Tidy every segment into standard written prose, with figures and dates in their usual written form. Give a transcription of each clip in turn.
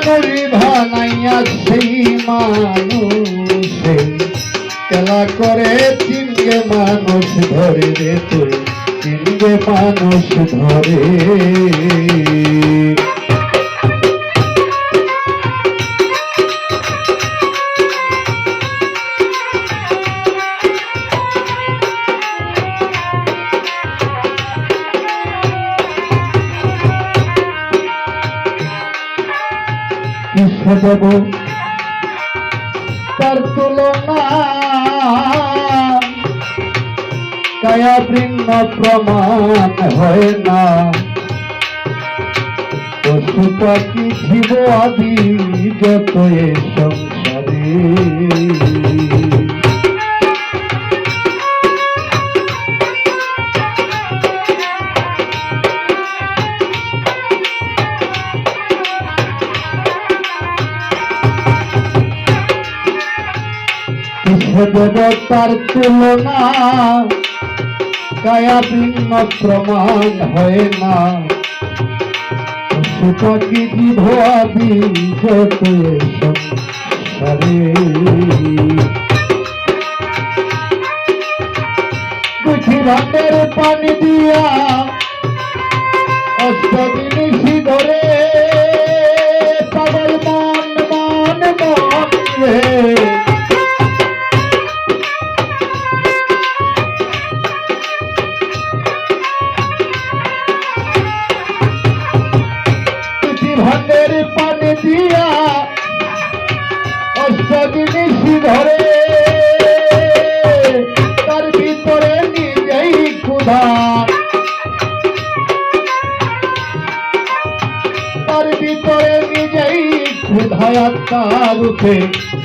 মানুষ বানাইয়া সেই মানুষে খেলা করে তিনগে মানুষ ধরে রে তুই তিনগে মানুষ ধরে দেব তার তুলনা কায়া বৃন্ন প্রমাণ হয় না পশু পাখি জীব আদি যত এ সংসারে দেবতার তুলনা কায়া ভিন্ন প্রমাণ হয় না পশু পাখি জীব আদি যত সংসারে গুছিরাটের পানি দিয়া অষ্টদিনী ধরে পাগল মন মন মন রে ভান্ডের পানি দিয়া অষ্টদিনী ধরে তার ভিতরে নিজেই ক্ষুধা তার ভিতরে নিজেই ক্ষুধায় আত্মার রূপে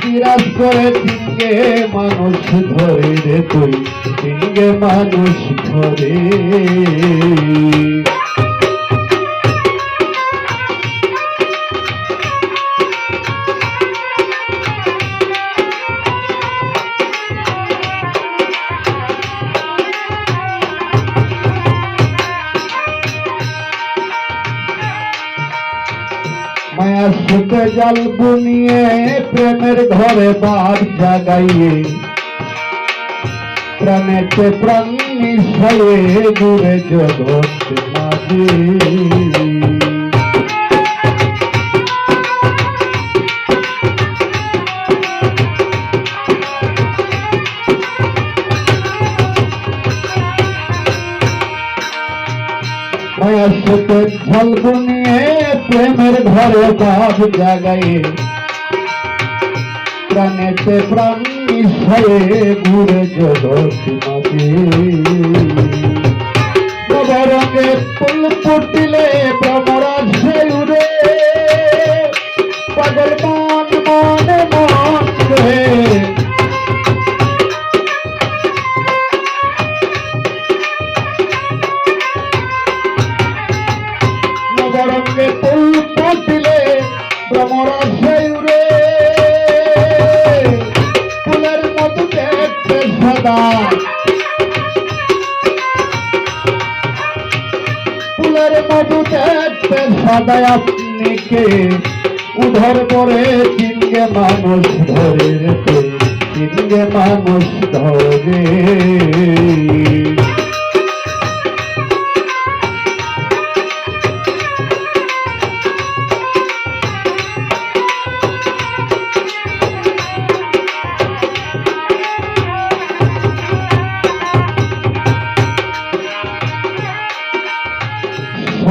বিরাজ করে তিনগে মানুষ ধরে রে তুই তিনগে মানুষ ধরে মায়া সুখে জাল বুনিয়ে প্রেমের ঘরে বাদ জাগাইয়ে প্রাণেতে প্রাণ মিশাইয়ে দূরে জগৎ মাঝে মায়া সুখে জাল বুনিয়ে প্রেমের ঘরে বাদ জাগাইয়ে প্রাণেতে প্রাণ মিশাইয়ে ঘুরে জগৎ মাঝে রঙে ফুল ফুটিলে ভ্রমরা সে উড়ে পাগল মন মনে মন রে রঙে ফুল ফুটিলে ভ্রমরা সে উড়ে ফুলের মতো দেখতে সদা ফুলের মতো দেখতে সদা আপনি কে উধর পরে তিনগে মানুষ ধরে তিনগে মানুষ ধরে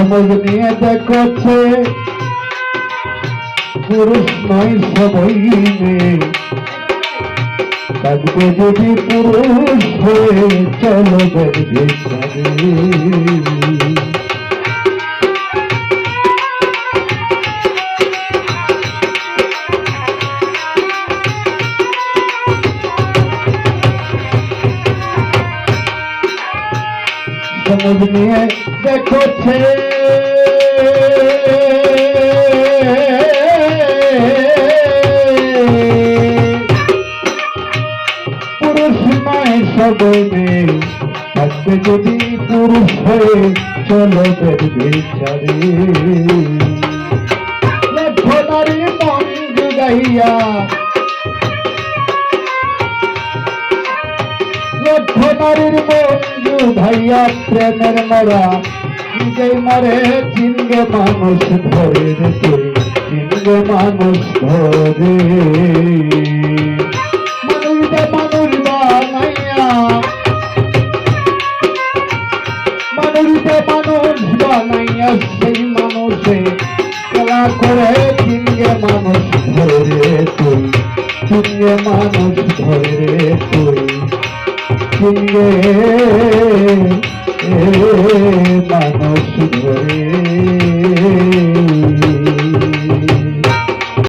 সমাজ নিয়ে দেখছে পুরুষ নয় সবই মেয়ে থাকবে যদি পুরুষ হয়ে চলো ভিতরে সমাজ নিয়ে দেখছে পুরুষ নয় সবই মেয়ে থাকবে যদি পুরুষ হয়ে চলো ভিতরে যাইয়া লক্ষ নারীর বন্ধু ভাইয়া প্রেমের মরা নিজেই মরে চিনগে মানুষ ধরে রে তুই চিনগে মানুষ ধরে মানুষ বানাইয়া মানুষ বানাইয়া সেই মানুষে খেলা করে চিনগে মানুষ ধরে রে তুই চিনগে মানুষ ধরে রে তুই চিনগে মানুষ ধরে